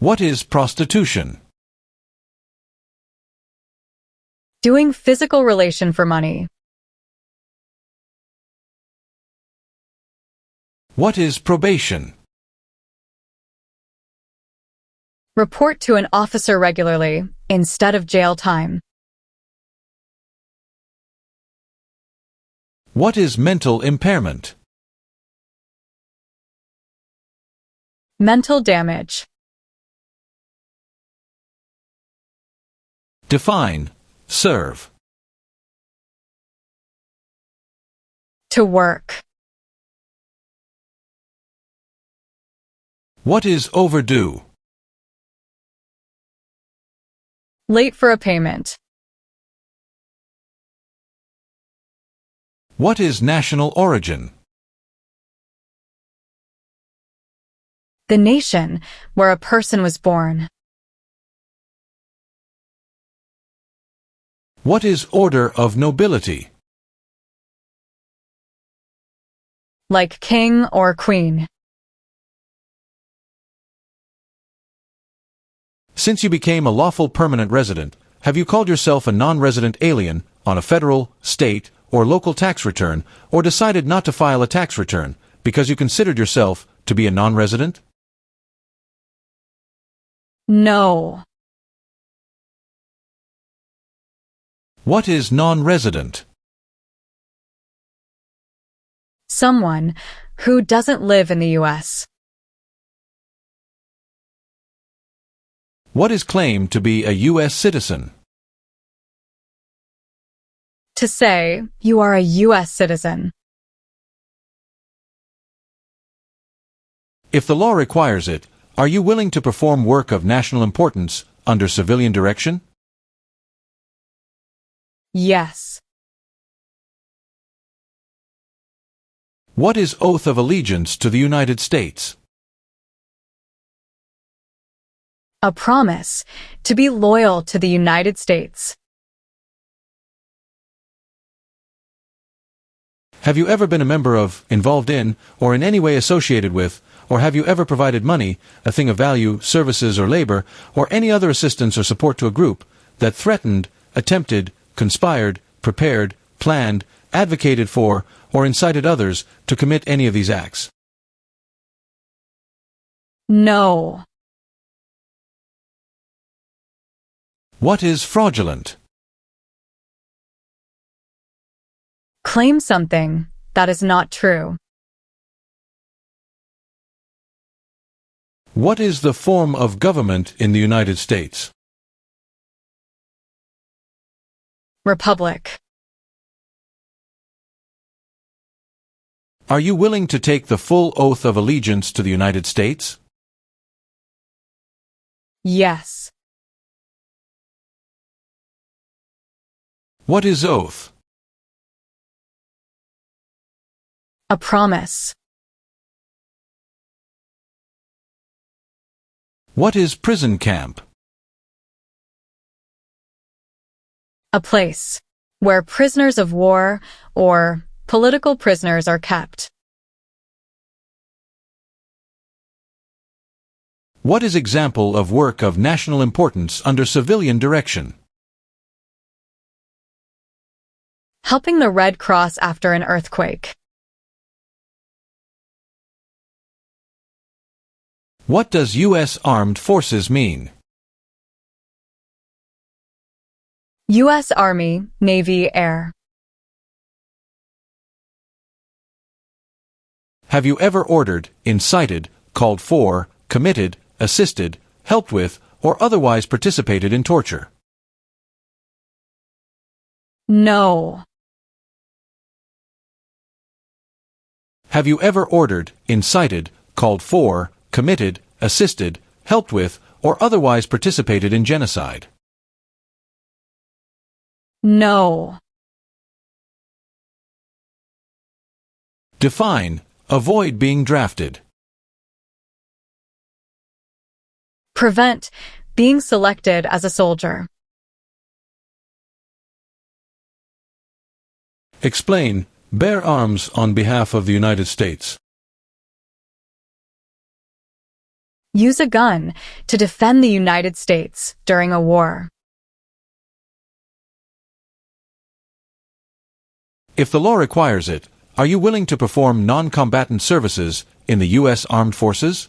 What is prostitution? Doing physical relation for money. What is probation? Report to an officer regularly, instead of jail time. What is mental impairment? Mental damage. Define. Serve. To work. What is overdue? Late for a payment. What is national origin? The nation where a person was born. What is order of nobility? Like king or queen. Since you became a lawful permanent resident, have you called yourself a non-resident alien on a federal, state, or local tax return, or decided not to file a tax return because you considered yourself to be a non-resident? No. What is non-resident? Someone who doesn't live in the U.S. What is claimed to be a U.S. citizen? To say you are a U.S. citizen. If the law requires it, are you willing to perform work of national importance under civilian direction? Yes. What is oath of allegiance to the United States? A promise to be loyal to the United States. Have you ever been a member of, involved in, or in any way associated with, or have you ever provided money, a thing of value, services or labor, or any other assistance or support to a group that threatened, attempted, conspired, prepared, planned, advocated for, or incited others to commit any of these acts? No. What is fraudulent? Claim something that is not true. What is the form of government in the United States? Republic. Are you willing to take the full oath of allegiance to the United States? Yes. What is oath? A promise. What is prison camp? A place where prisoners of war or political prisoners are kept. What is example of work of national importance under civilian direction? Helping the Red Cross after an earthquake. What does U.S. Armed Forces mean? U.S. Army, Navy, Air. Have you ever ordered, incited, called for, committed, assisted, helped with, or otherwise participated in torture? No. Have you ever ordered, incited, called for, committed, assisted, helped with, or otherwise participated in genocide? No. Define. Avoid being drafted. Prevent being selected as a soldier. Explain. Bear arms on behalf of the United States. Use a gun to defend the United States during a war. If the law requires it, are you willing to perform non-combatant services in the U.S. Armed Forces?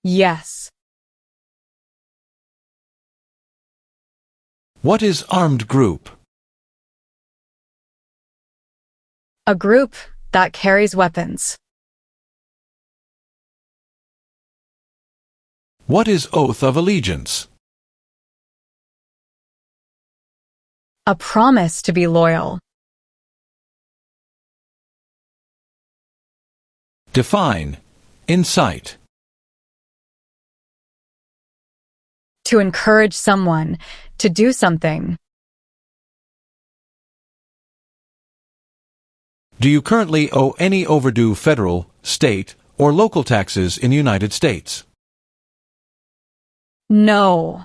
Yes. What is armed group? A group that carries weapons. What is oath of allegiance? A promise to be loyal. Define. Incite. To encourage someone to do something. Do you currently owe any overdue federal, state, or local taxes in the United States? No.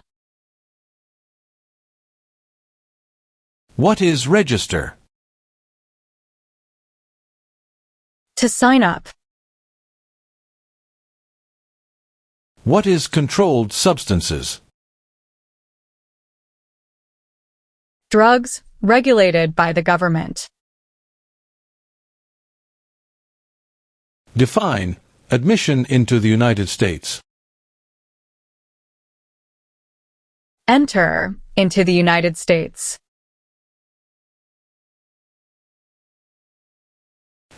What is register? To sign up. What is controlled substances? Drugs regulated by the government. Define. Admission into the United States. Enter into the United States.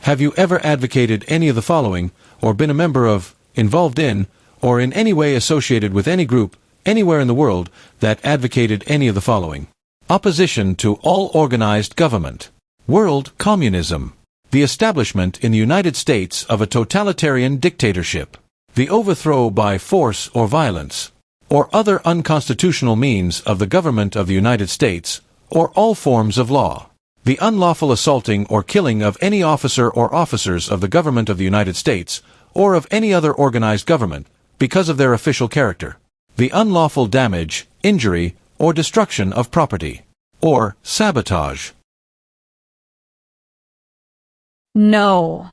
Have you ever advocated any of the following, or been a member of, involved in, or in any way associated with any group, anywhere in the world, that advocated any of the following? Opposition to all organized government. World communism. The establishment in the United States of a totalitarian dictatorship. The overthrow by force or violence, or other unconstitutional means of the government of the United States, or all forms of law. The unlawful assaulting or killing of any officer or officers of the government of the United States, or of any other organized government, because of their official character. The unlawful damage, injury, or destruction of property. Or sabotage. No.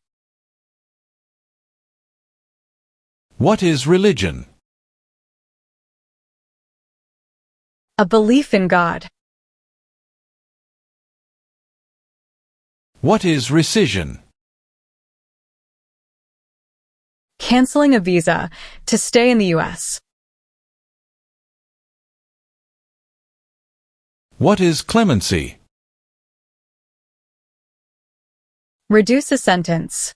What is religion? A belief in God. What is rescission? Canceling a visa to stay in the U.S. What is clemency? Reduce a sentence.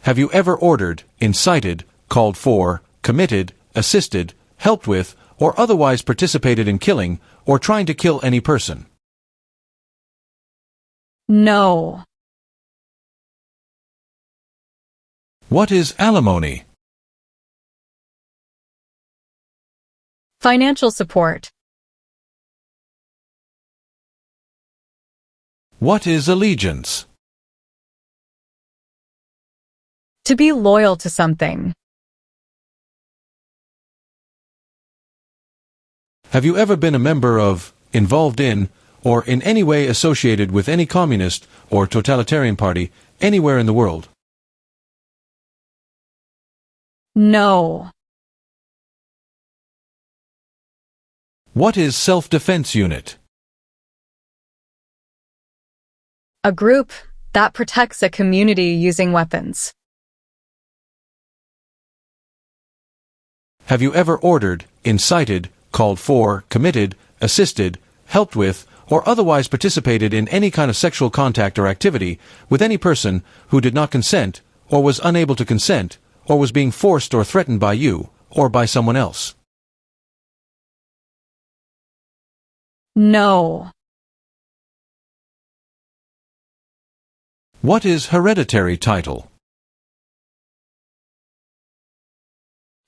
Have you ever ordered, incited, called for, committed, assisted, helped with, or otherwise participated in killing, or trying to kill any person? No. What is alimony? Financial support. What is allegiance? To be loyal to something. Have you ever been a member of, involved in, or in any way associated with any communist or totalitarian party anywhere in the world? No. What is self-defense unit? A group that protects a community using weapons. Have you ever ordered, incited, called for, committed, assisted, helped with, or otherwise participated in any kind of sexual contact or activity with any person who did not consent, or was unable to consent, or was being forced or threatened by you, or by someone else? No. What is hereditary title?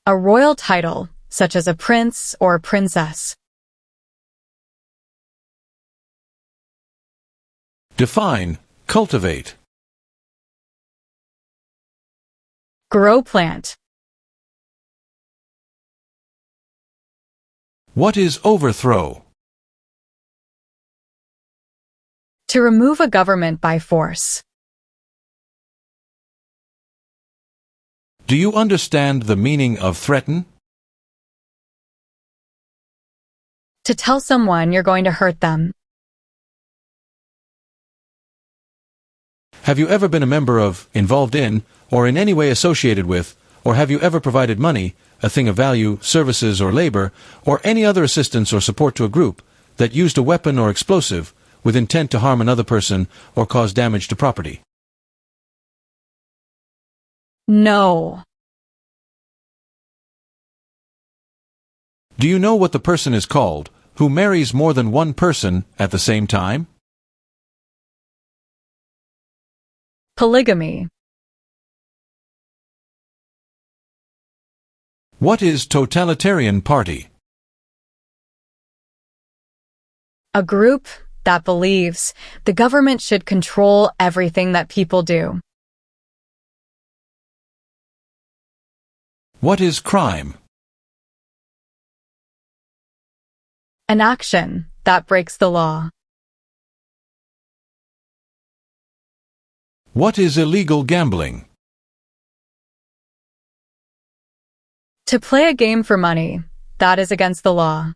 A royal title, such as a prince or princess. Define, cultivate. Grow plant. What is overthrow? To remove a government by force. Do you understand the meaning of threaten? To tell someone you're going to hurt them. Have you ever been a member of, involved in, or in any way associated with, or have you ever provided money, a thing of value, services or labor, or any other assistance or support to a group that used a weapon or explosive with intent to harm another person or cause damage to property? No. Do you know what the person is called who marries more than one person at the same time? Polygamy. What is totalitarian party? A group that believes the government should control everything that people do. What is crime? An action that breaks the law. What is illegal gambling? To play a game for money, that is against the law.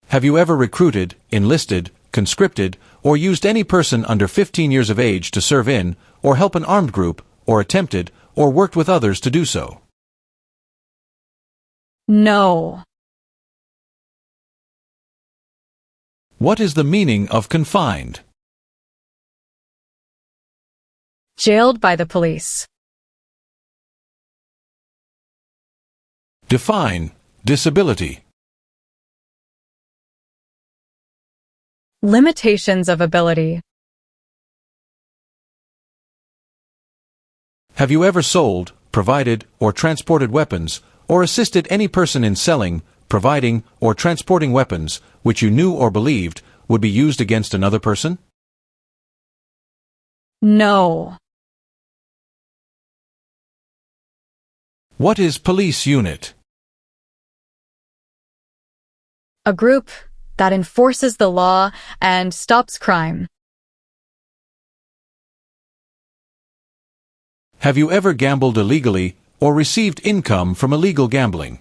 Have you ever recruited, enlisted, conscripted, or used any person under 15 years of age to serve in, or help an armed group, or attempted, or worked with others to do so? No. What is the meaning of confined? Jailed by the police. Define disability. Limitations of ability. Have you ever sold, provided, or transported weapons, or assisted any person in selling, providing, or transporting weapons which you knew or believed would be used against another person? No. What is police unit? A group that enforces the law and stops crime. Have you ever gambled illegally or received income from illegal gambling?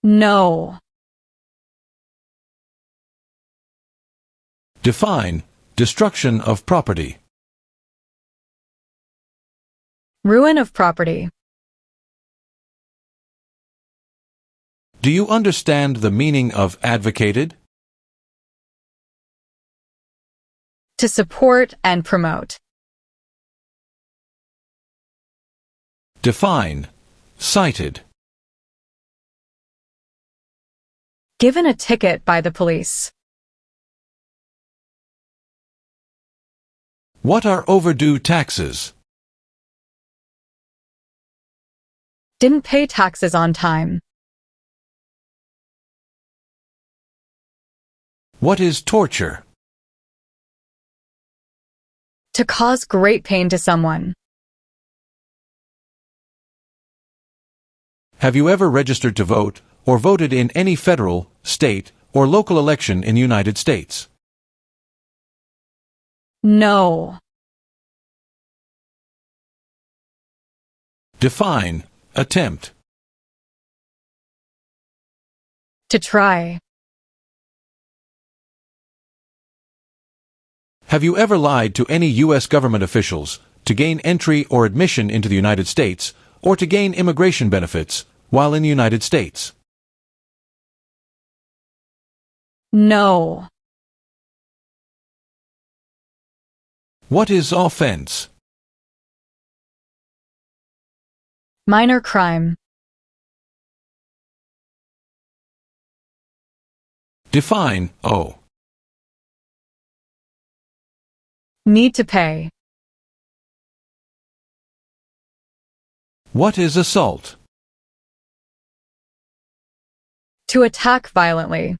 No. Define destruction of property. Ruin of property. Do you understand the meaning of advocated? To support and promote. Define cited. Given a ticket by the police. What are overdue taxes? Didn't pay taxes on time. What is torture? To cause great pain to someone. Have you ever registered to vote or voted in any federal, state, or local election in the United States? No. Define attempt. To try. Have you ever lied to any U.S. government officials to gain entry or admission into the United States or to gain immigration benefits while in the United States? No. What is offense? Minor crime. Define owe. Need to pay. What is assault? To attack violently.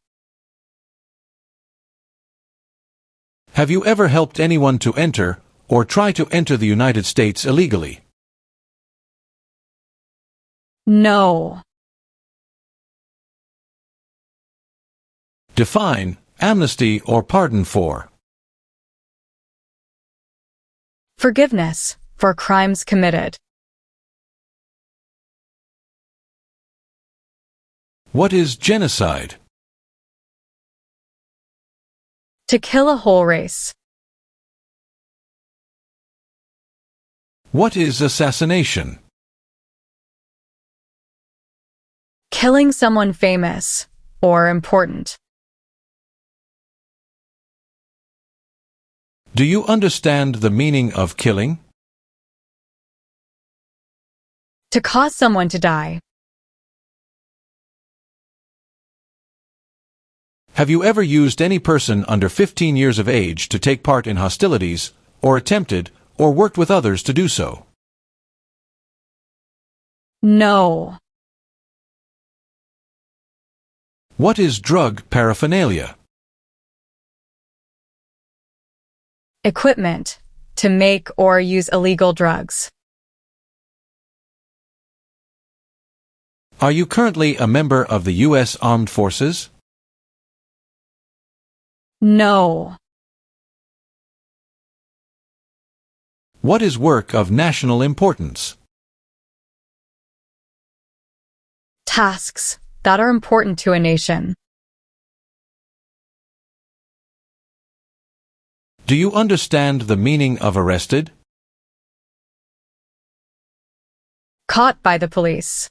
Have you ever helped anyone to enter or try to enter the United States illegally? No. Define amnesty or pardon for. Forgiveness for crimes committed. What is genocide? To kill a whole race. What is assassination? Killing someone famous or important. Do you understand the meaning of killing? To cause someone to die. Have you ever used any person under 15 years of age to take part in hostilities, or attempted, or worked with others to do so? No. What is drug paraphernalia? Equipment to make or use illegal drugs. Are you currently a member of the U.S. Armed Forces? No. What is work of national importance? Tasks that are important to a nation. Do you understand the meaning of arrested? Caught by the police.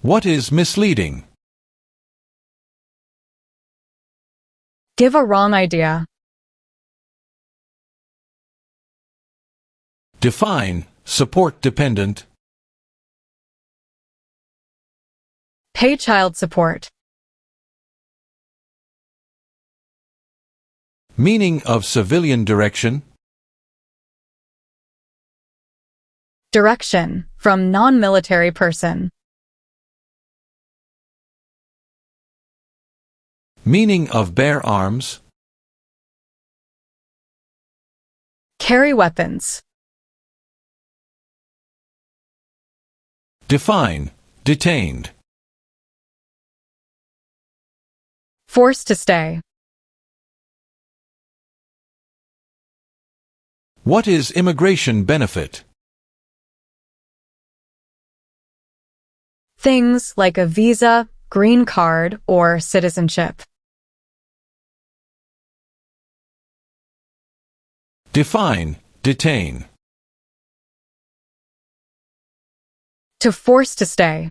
What is misleading? Give a wrong idea. Define support dependent. Pay child support. Meaning of civilian direction? Direction from non-military person. Meaning of bear arms? Carry weapons. Define detained. Forced to stay. What is immigration benefit? Things like a visa, green card, or citizenship. Define detain. To force to stay.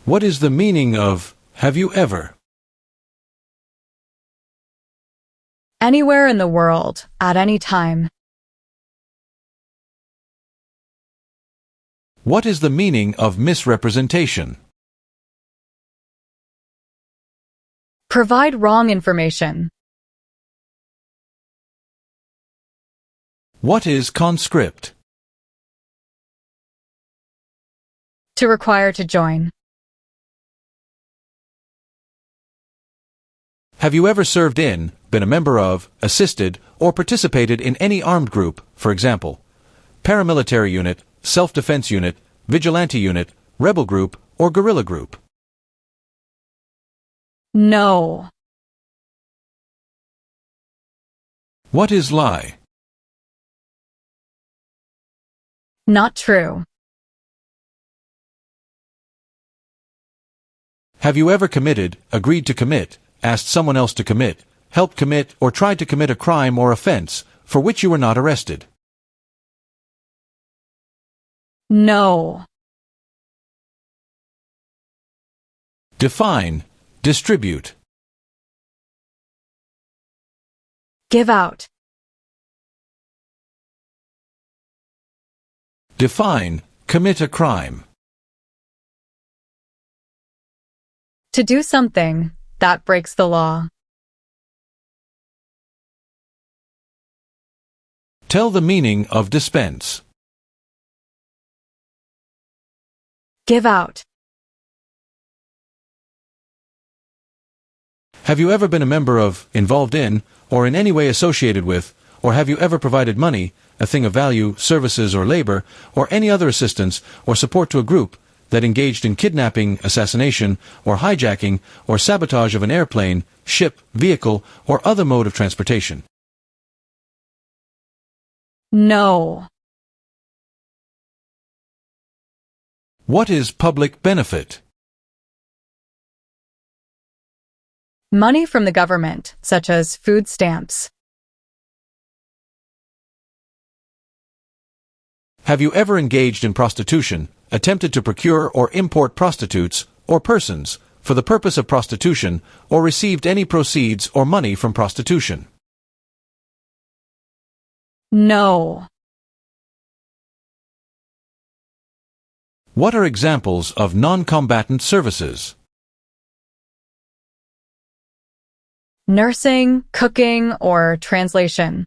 What is the meaning of have you ever? Anywhere in the world, at any time. What is the meaning of misrepresentation? Provide wrong information. What is conscript? To require to join. Have you ever served in, been a member of, assisted, or participated in any armed group, for example, paramilitary unit, self-defense unit, vigilante unit, rebel group, or guerrilla group? No. What is lie? Not true. Have you ever committed, agreed to commit, asked someone else to commit, helped commit, or tried to commit a crime or offense for which you were not arrested? No. Define distribute. Give out. Define commit a crime. To do something that breaks the law. Tell the meaning of dispense. Give out. Have you ever been a member of, involved in, or in any way associated with, or have you ever provided money, a thing of value, services or labor, or any other assistance or support to a group that engaged in kidnapping, assassination, or hijacking, or sabotage of an airplane, ship, vehicle, or other mode of transportation. No. What is public benefit? Money from the government, such as food stamps. Have you ever engaged in prostitution, attempted to procure or import prostitutes, or persons, for the purpose of prostitution, or received any proceeds or money from prostitution? No. What are examples of non-combatant services? Nursing, cooking, or translation.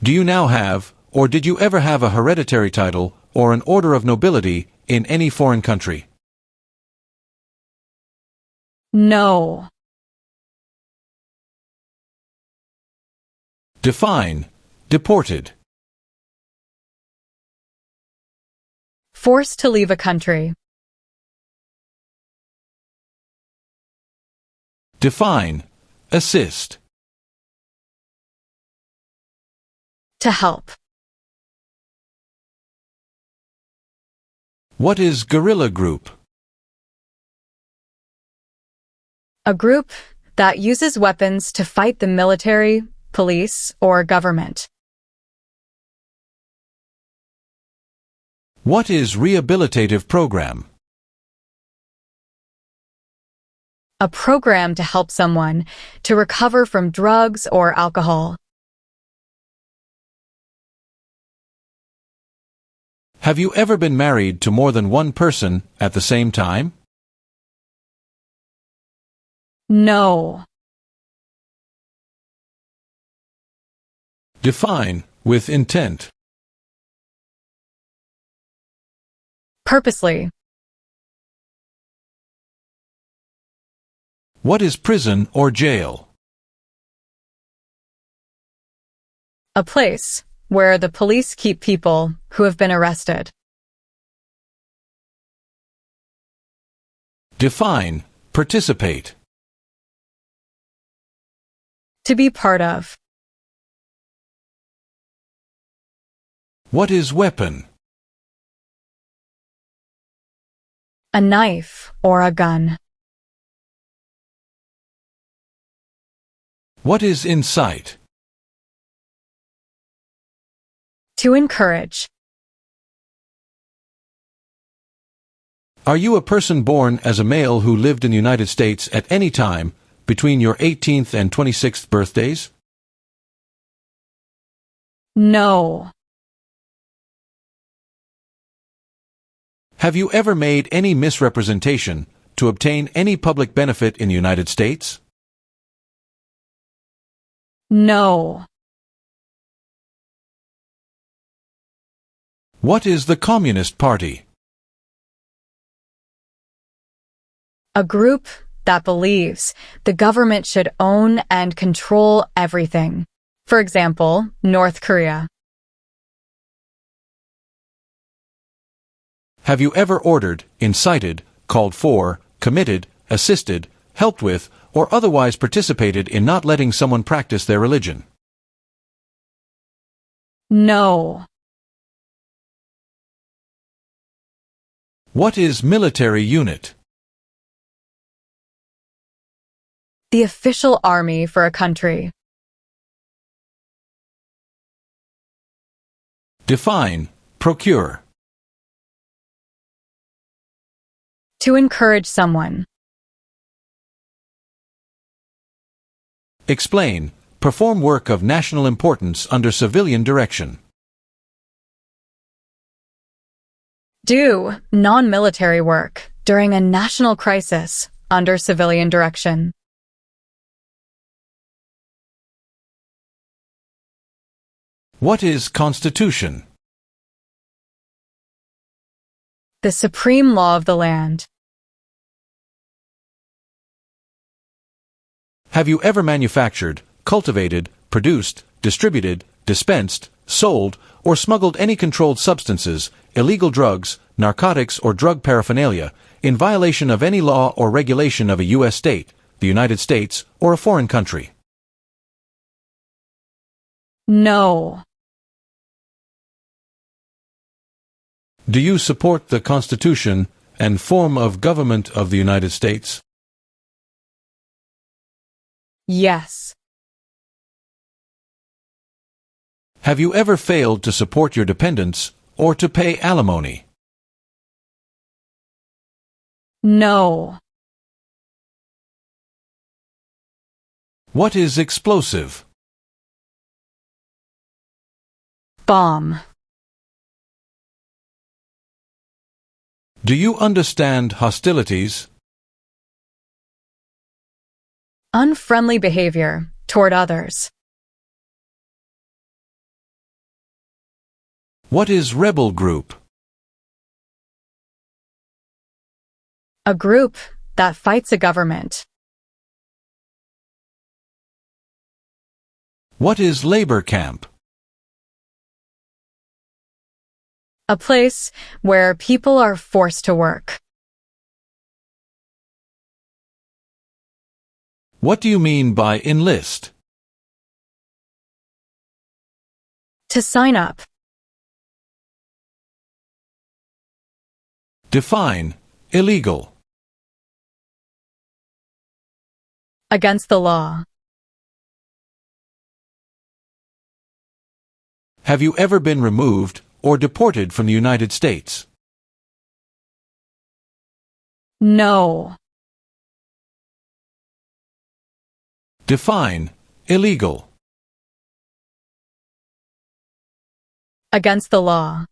Do you now have, or did you ever have a hereditary title or an order of nobility in any foreign country? No. Define. Deported. Forced to leave a country. Define. Assist. To help. What is guerrilla group? A group that uses weapons to fight the military, police, or government. What is rehabilitative program? A program to help someone to recover from drugs or alcohol. Have you ever been married to more than one person at the same time? No. Define. With intent. Purposely. What is prison or jail? A place where the police keep people who have been arrested. Define. Participate. To be part of. What is weapon? A knife or a gun. What is incite? To encourage. Are you a person born as a male who lived in the United States at any time between your 18th and 26th birthdays? No. Have you ever made any misrepresentation to obtain any public benefit in the United States? No. What is the Communist Party? A group that believes the government should own and control everything. For example, North Korea. Have you ever ordered, incited, called for, committed, assisted, helped with, or otherwise participated in not letting someone practice their religion? No. What is military unit? The official army for a country. Define. Procure. To encourage someone. Explain. Perform work of national importance under civilian direction. Do non-military work during a national crisis under civilian direction. What is Constitution? The supreme law of the land. Have you ever manufactured, cultivated, produced, distributed, dispensed, sold, or smuggled any controlled substances, illegal drugs, narcotics, or drug paraphernalia in violation of any law or regulation of a U.S. state, the United States, or a foreign country? No. Do you support the Constitution and form of government of the United States? Yes. Have you ever failed to support your dependents or to pay alimony? No. What is explosive? Bomb. Do you understand hostilities? Unfriendly behavior toward others. What is rebel group? A group that fights a government. What is labor camp? A place where people are forced to work. What do you mean by enlist? To sign up. Define illegal. Against the law. Have you ever been removed or deported from the United States? No. Define illegal. Against the law.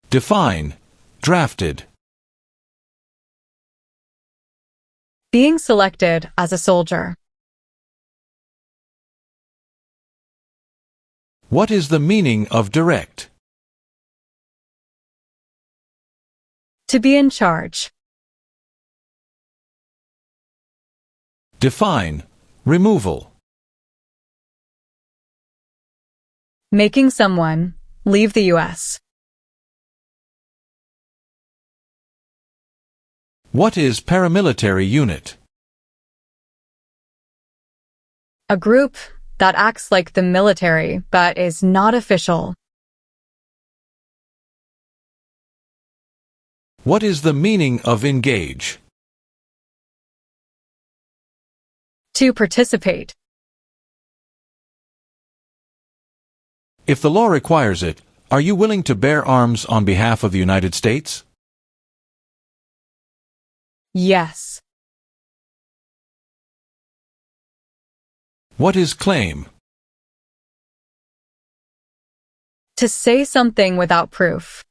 Define drafted. Being selected as a soldier. What is the meaning of direct? To be in charge. Define removal. Making someone leave the U.S. What is paramilitary unit? A group that acts like the military but is not official. What is the meaning of engage? To participate. If the law requires it, are you willing to bear arms on behalf of the United States? Yes. What is claim? To say something without proof.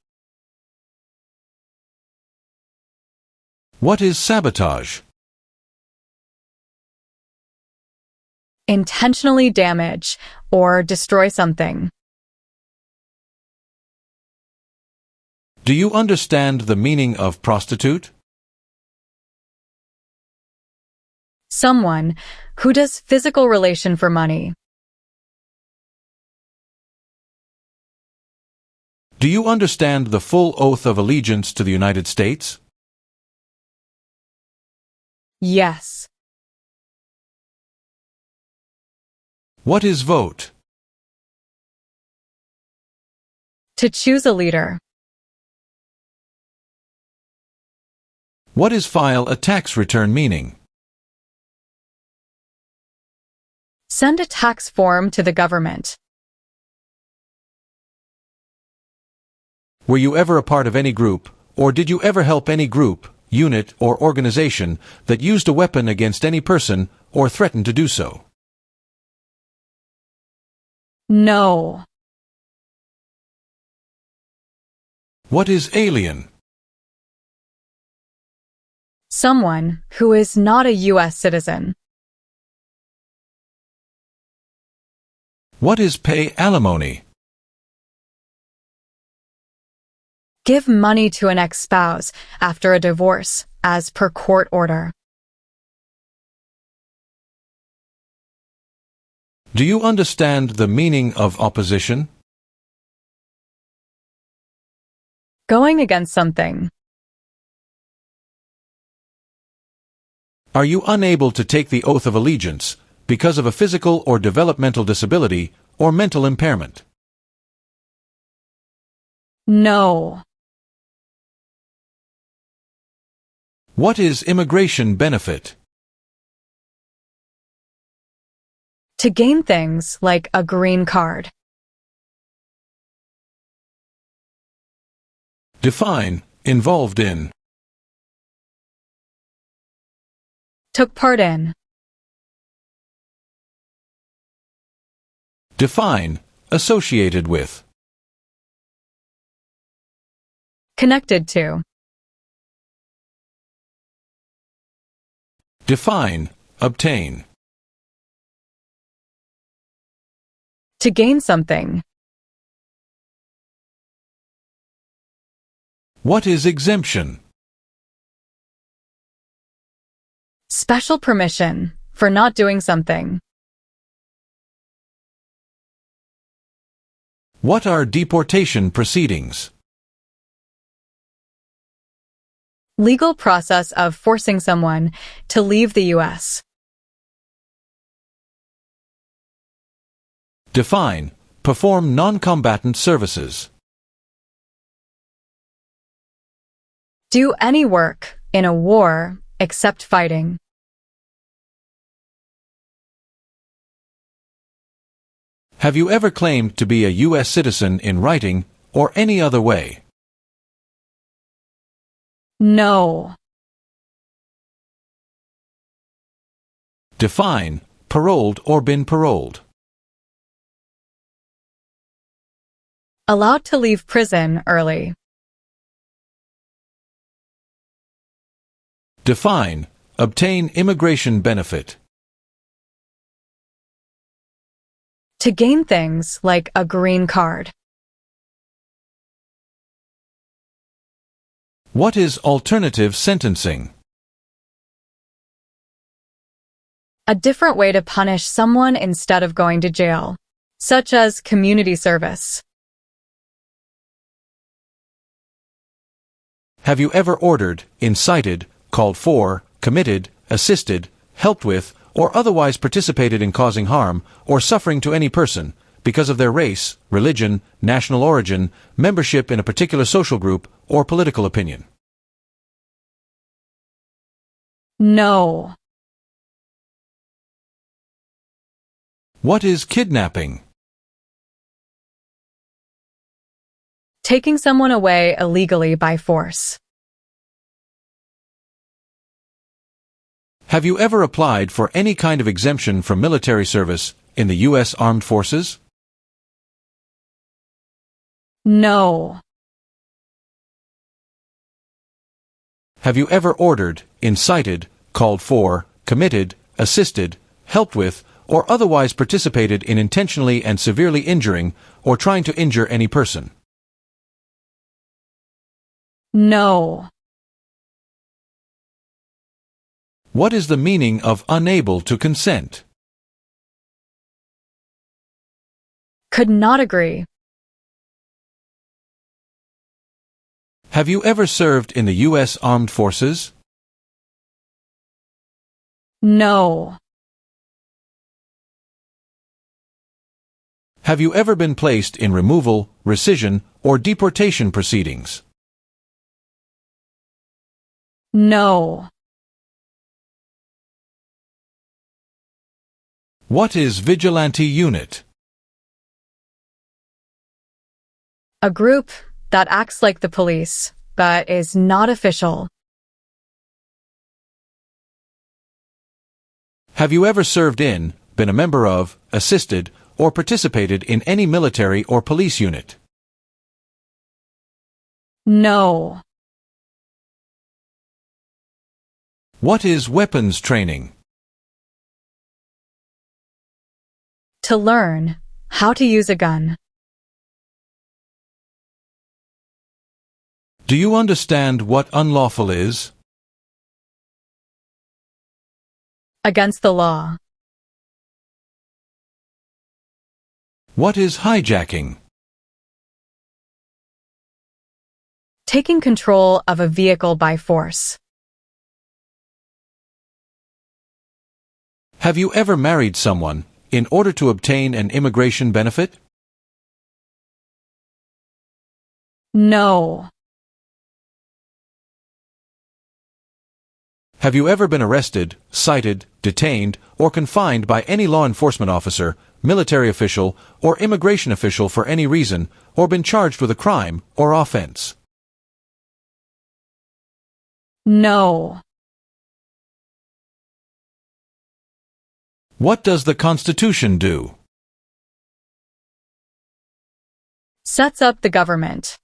What is sabotage? Intentionally damage or destroy something. Do you understand the meaning of prostitute? Someone who does physical relation for money. Do you understand the full oath of allegiance to the United States? Yes. What is vote? To choose a leader. What is file a tax return meaning? Send a tax form to the government. Were you ever a part of any group, or did you ever help any group, unit, or organization that used a weapon against any person or threatened to do so? No. What is alien? Someone who is not a U.S. citizen. What is pay alimony? Give money to an ex-spouse after a divorce, as per court order. Do you understand the meaning of opposition? Going against something. Are you unable to take the oath of allegiance because of a physical or developmental disability or mental impairment? No. What is immigration benefit? To gain things like a green card. Define involved in. Took part in. Define associated with. Connected to. Define obtain. To gain something. What is exemption? Special permission for not doing something. What are deportation proceedings? Legal process of forcing someone to leave the U.S. Define perform non-combatant services. Do any work in a war except fighting. Have you ever claimed to be a U.S. citizen in writing or any other way? No. Define paroled or been paroled. Allowed to leave prison early. Define obtain immigration benefit. To gain things like a green card. What is alternative sentencing? A different way to punish someone instead of going to jail, such as community service. Have you ever ordered, incited, called for, committed, assisted, helped with, or otherwise participated in causing harm or suffering to any person because of their race, religion, national origin, membership in a particular social group, or political opinion? No. What is kidnapping? Taking someone away illegally by force. Have you ever applied for any kind of exemption from military service in the U.S. Armed Forces? No. Have you ever ordered, incited, called for, committed, assisted, helped with, or otherwise participated in intentionally and severely injuring or trying to injure any person? No. What is the meaning of unable to consent? Could not agree. Have you ever served in the U.S. Armed Forces? No. Have you ever been placed in removal, rescission, or deportation proceedings? No. What is vigilante unit? A group that acts like the police, but is not official. Have you ever served in, been a member of, assisted, or participated in any military or police unit? No. What is weapons training? To learn how to use a gun. Do you understand what unlawful is? Against the law. What is hijacking? Taking control of a vehicle by force. Have you ever married someone in order to obtain an immigration benefit? No. Have you ever been arrested, cited, detained, or confined by any law enforcement officer, military official, or immigration official for any reason, or been charged with a crime or offense? No. What does the Constitution do? Sets up the government.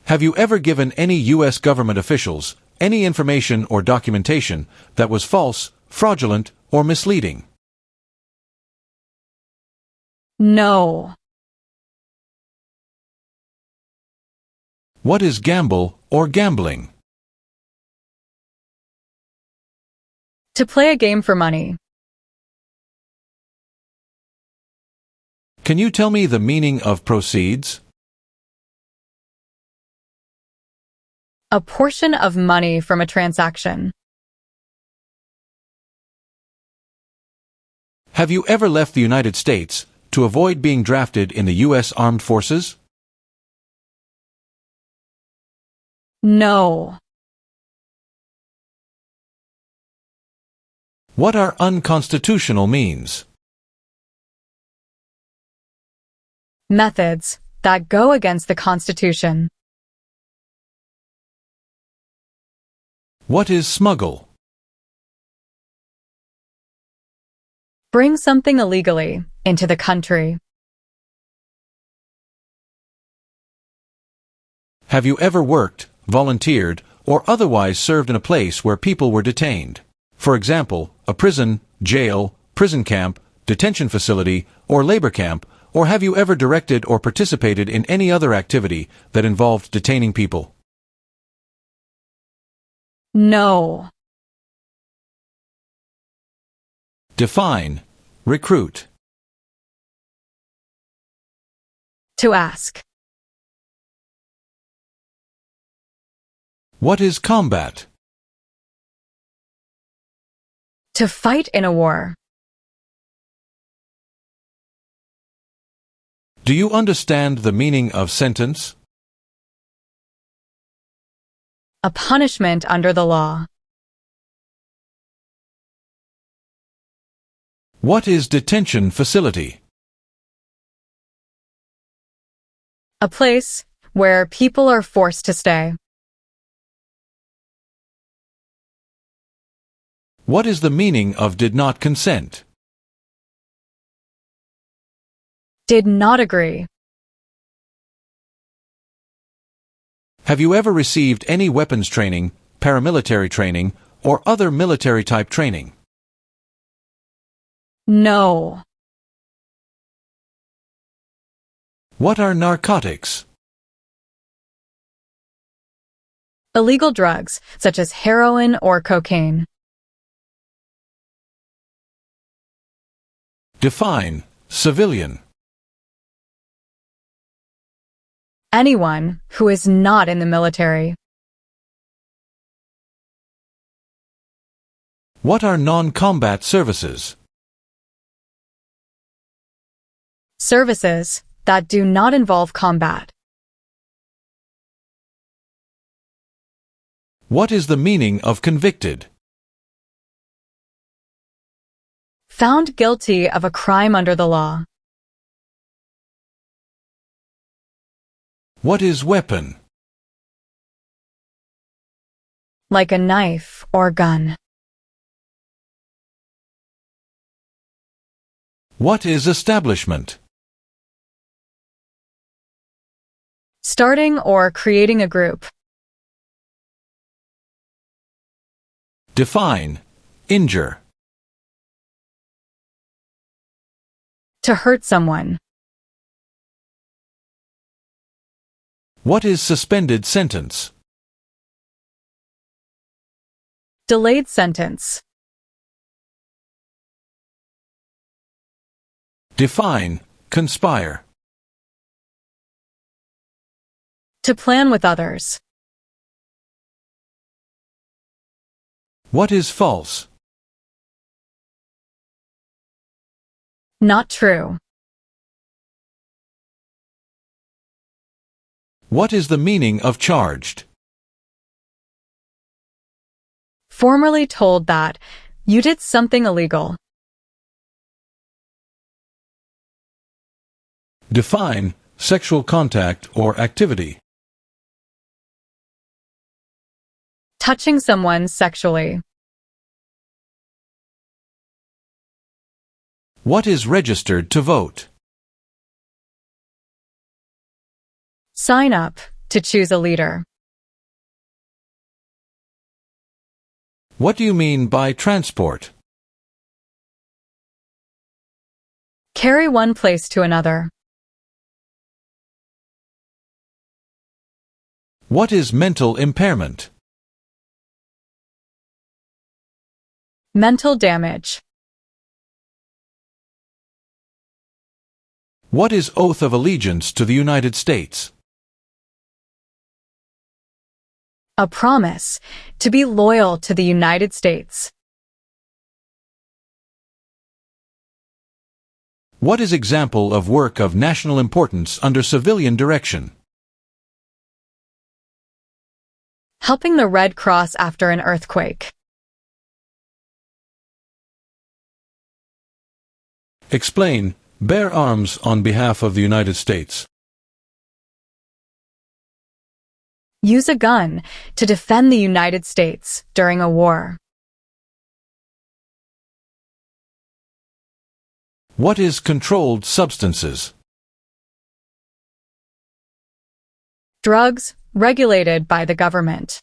Have you ever given any U.S. government officials any information or documentation that was false, fraudulent, or misleading? No. What is gamble or gambling? To play a game for money. Can you tell me the meaning of proceeds? A portion of money from a transaction. Have you ever left the United States to avoid being drafted in the U.S. Armed Forces? No. What are unconstitutional means? Methods that go against the Constitution. What is smuggle? Bring something illegally into the country. Have you ever worked, volunteered, or otherwise served in a place where people were detained? For example, a prison, jail, prison camp, detention facility, or labor camp, or have you ever directed or participated in any other activity that involved detaining people? No. Define. Recruit. To ask. What is combat? To fight in a war. Do you understand the meaning of sentence? A punishment under the law. What is detention facility? A place where people are forced to stay. What is the meaning of did not consent? Did not agree. Have you ever received any weapons training, paramilitary training, or other military-type training? No. What are narcotics? Illegal drugs, such as heroin or cocaine. Define. Civilian. Anyone who is not in the military. What are non-combat services? Services that do not involve combat. What is the meaning of convicted? Found guilty of a crime under the law. What is weapon? Like a knife or gun. What is establishment? Starting or creating a group. Define. Injure. To hurt someone. What is suspended sentence? Delayed sentence. Define, conspire. To plan with others. What is false? Not true. What is the meaning of charged? Formerly told that you did something illegal. Define, sexual contact or activity. Touching someone sexually. What is registered to vote? Sign up to choose a leader. What do you mean by transport? Carry one place to another. What is mental impairment? Mental damage. What is oath of allegiance to the United States? A promise to be loyal to the United States. What is example of work of national importance under civilian direction? Helping the Red Cross after an earthquake. Explain, bear arms on behalf of the United States. Use a gun to defend the United States during a war. What is controlled substances? Drugs regulated by the government.